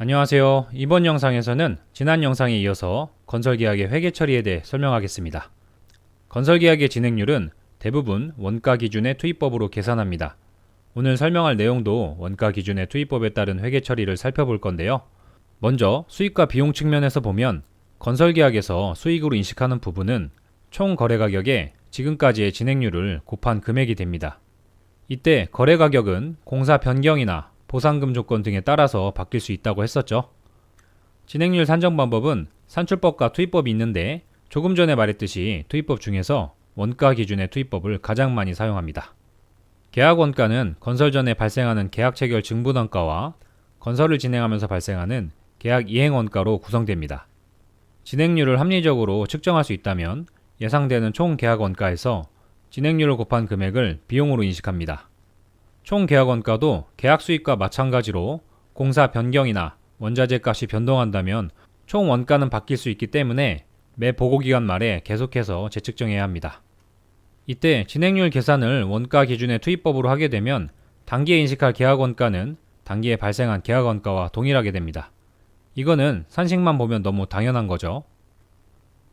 안녕하세요. 이번 영상에서는 지난 영상에 이어서 건설계약의 회계 처리에 대해 설명하겠습니다. 건설계약의 진행률은 대부분 원가 기준의 투입법으로 계산합니다. 오늘 설명할 내용도 원가 기준의 투입법에 따른 회계 처리를 살펴볼 건데요. 먼저 수익과 비용 측면에서 보면 건설계약에서 수익으로 인식하는 부분은 총 거래가격에 지금까지의 진행률을 곱한 금액이 됩니다. 이때 거래가격은 공사 변경이나 보상금 조건 등에 따라서 바뀔 수 있다고 했었죠. 진행률 산정 방법은 산출법과 투입법이 있는데 조금 전에 말했듯이 투입법 중에서 원가 기준의 투입법을 가장 많이 사용합니다. 계약 원가는 건설 전에 발생하는 계약 체결 증부단가와 건설을 진행하면서 발생하는 계약 이행 원가로 구성됩니다. 진행률을 합리적으로 측정할 수 있다면 예상되는 총 계약 원가에서 진행률을 곱한 금액을 비용으로 인식합니다. 총 계약 원가도 계약 수익과 마찬가지로 공사 변경이나 원자재 값이 변동한다면 총 원가는 바뀔 수 있기 때문에 매 보고기간 말에 계속해서 재측정해야 합니다. 이때 진행률 계산을 원가 기준의 투입법으로 하게 되면 단기에 인식할 계약 원가는 단기에 발생한 계약 원가와 동일하게 됩니다. 이거는 산식만 보면 너무 당연한 거죠.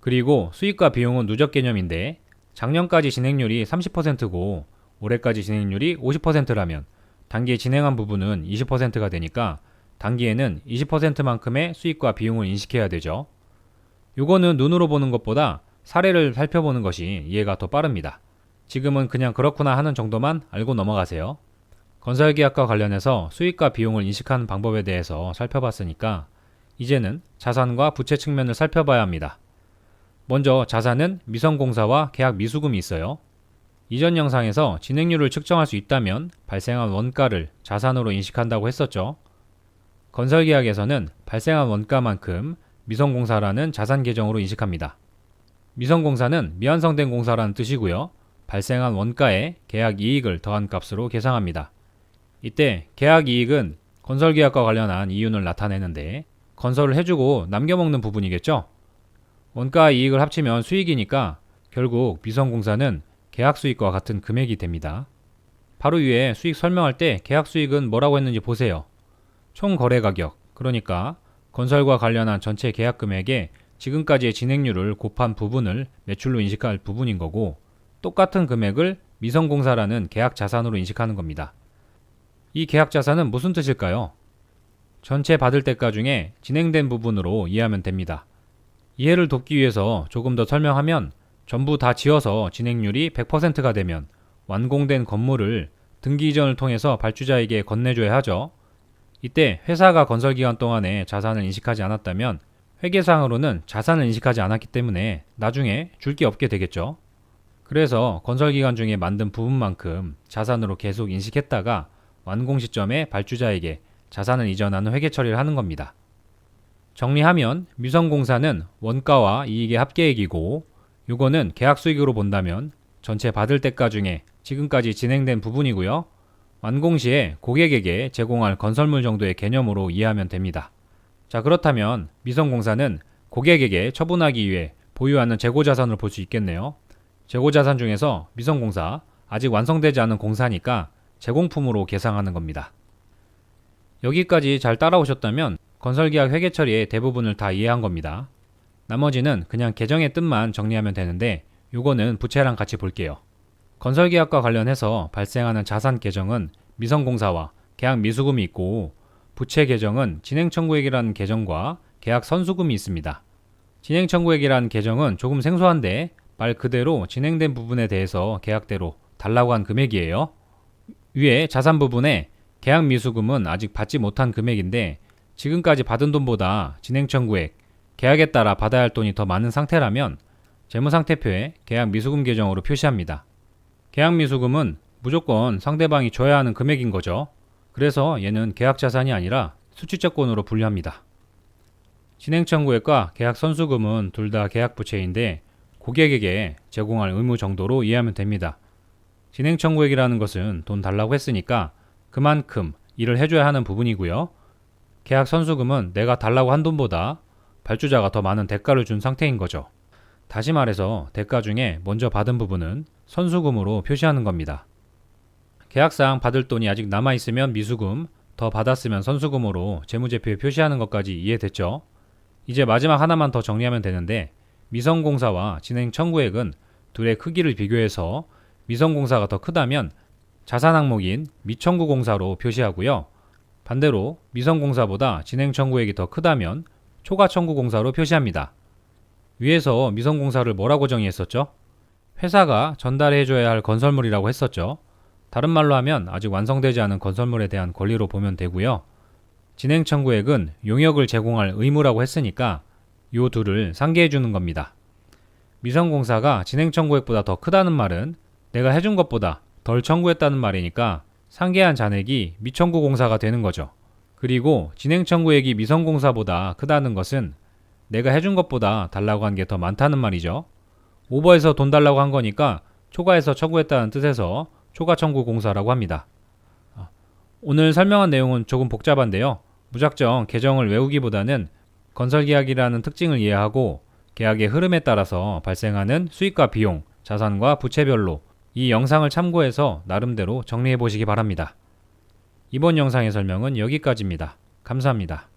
그리고 수익과 비용은 누적 개념인데 작년까지 진행률이 30%고 올해까지 진행률이 50%라면 단기에 진행한 부분은 20%가 되니까 단기에는 20%만큼의 수익과 비용을 인식해야 되죠. 요거는 눈으로 보는 것보다 사례를 살펴보는 것이 이해가 더 빠릅니다. 지금은 그냥 그렇구나 하는 정도만 알고 넘어가세요. 건설계약과 관련해서 수익과 비용을 인식하는 방법에 대해서 살펴봤으니까 이제는 자산과 부채 측면을 살펴봐야 합니다. 먼저 자산은 미성공사와 계약 미수금이 있어요. 이전 영상에서 진행률을 측정할 수 있다면 발생한 원가를 자산으로 인식한다고 했었죠. 건설계약에서는 발생한 원가만큼 미성공사라는 자산 계정으로 인식합니다. 미성공사는 미완성된 공사라는 뜻이고요. 발생한 원가에 계약 이익을 더한 값으로 계상합니다. 이때 계약 이익은 건설계약과 관련한 이윤을 나타내는데 건설을 해주고 남겨먹는 부분이겠죠. 원가와 이익을 합치면 수익이니까 결국 미성공사는 계약 수익과 같은 금액이 됩니다. 바로 위에 수익 설명할 때 계약 수익은 뭐라고 했는지 보세요. 총 거래 가격, 그러니까 건설과 관련한 전체 계약 금액에 지금까지의 진행률을 곱한 부분을 매출로 인식할 부분인 거고 똑같은 금액을 미성공사라는 계약 자산으로 인식하는 겁니다. 이 계약 자산은 무슨 뜻일까요? 전체 받을 대가 중에 진행된 부분으로 이해하면 됩니다. 이해를 돕기 위해서 조금 더 설명하면 전부 다 지어서 진행률이 100%가 되면 완공된 건물을 등기 이전을 통해서 발주자에게 건네줘야 하죠. 이때 회사가 건설기간 동안에 자산을 인식하지 않았다면 회계상으로는 자산을 인식하지 않았기 때문에 나중에 줄 게 없게 되겠죠. 그래서 건설기간 중에 만든 부분만큼 자산으로 계속 인식했다가 완공 시점에 발주자에게 자산을 이전하는 회계 처리를 하는 겁니다. 정리하면 미성공사는 원가와 이익의 합계액이고 요거는 계약 수익으로 본다면 전체 받을 대가 중에 지금까지 진행된 부분이고요. 완공 시에 고객에게 제공할 건설물 정도의 개념으로 이해하면 됩니다. 자, 그렇다면 미성공사는 고객에게 처분하기 위해 보유하는 재고자산을 볼 수 있겠네요. 재고자산 중에서 미성공사, 아직 완성되지 않은 공사니까 제공품으로 계상하는 겁니다. 여기까지 잘 따라오셨다면 건설계약 회계처리의 대부분을 다 이해한 겁니다. 나머지는 그냥 계정의 뜻만 정리하면 되는데 요거는 부채랑 같이 볼게요. 건설계약과 관련해서 발생하는 자산 계정은 미성공사와 계약 미수금이 있고 부채 계정은 진행청구액이라는 계정과 계약 선수금이 있습니다. 진행청구액이라는 계정은 조금 생소한데 말 그대로 진행된 부분에 대해서 계약대로 달라고 한 금액이에요. 위에 자산 부분에 계약 미수금은 아직 받지 못한 금액인데 지금까지 받은 돈보다 진행청구액, 계약에 따라 받아야 할 돈이 더 많은 상태라면 재무상태표에 계약 미수금 계정으로 표시합니다. 계약 미수금은 무조건 상대방이 줘야 하는 금액인 거죠. 그래서 얘는 계약 자산이 아니라 수취채권으로 분류합니다. 진행청구액과 계약 선수금은 둘 다 계약 부채인데 고객에게 제공할 의무 정도로 이해하면 됩니다. 진행청구액이라는 것은 돈 달라고 했으니까 그만큼 일을 해줘야 하는 부분이고요. 계약 선수금은 내가 달라고 한 돈보다 발주자가 더 많은 대가를 준 상태인 거죠. 다시 말해서 대가 중에 먼저 받은 부분은 선수금으로 표시하는 겁니다. 계약상 받을 돈이 아직 남아있으면 미수금, 더 받았으면 선수금으로 재무제표에 표시하는 것까지 이해됐죠? 이제 마지막 하나만 더 정리하면 되는데 미성공사와 진행 청구액은 둘의 크기를 비교해서 미성공사가 더 크다면 자산 항목인 미청구공사로 표시하고요. 반대로 미성공사보다 진행 청구액이 더 크다면 초과청구공사로 표시합니다. 위에서 미성공사를 뭐라고 정의했었죠? 회사가 전달해줘야 할 건설물이라고 했었죠. 다른 말로 하면 아직 완성되지 않은 건설물에 대한 권리로 보면 되고요. 진행 청구액은 용역을 제공할 의무라고 했으니까 요 둘을 상계해 주는 겁니다. 미성공사가 진행 청구액보다 더 크다는 말은 내가 해준 것보다 덜 청구했다는 말이니까 상계한 잔액이 미청구공사가 되는 거죠. 그리고 진행 청구액이 미성공사보다 크다는 것은 내가 해준 것보다 달라고 한 게 더 많다는 말이죠. 오버해서 돈 달라고 한 거니까 초과해서 청구했다는 뜻에서 초과청구공사라고 합니다. 오늘 설명한 내용은 조금 복잡한데요. 무작정 계정을 외우기보다는 건설계약이라는 특징을 이해하고 계약의 흐름에 따라서 발생하는 수익과 비용, 자산과 부채별로 이 영상을 참고해서 나름대로 정리해 보시기 바랍니다. 이번 영상의 설명은 여기까지입니다. 감사합니다.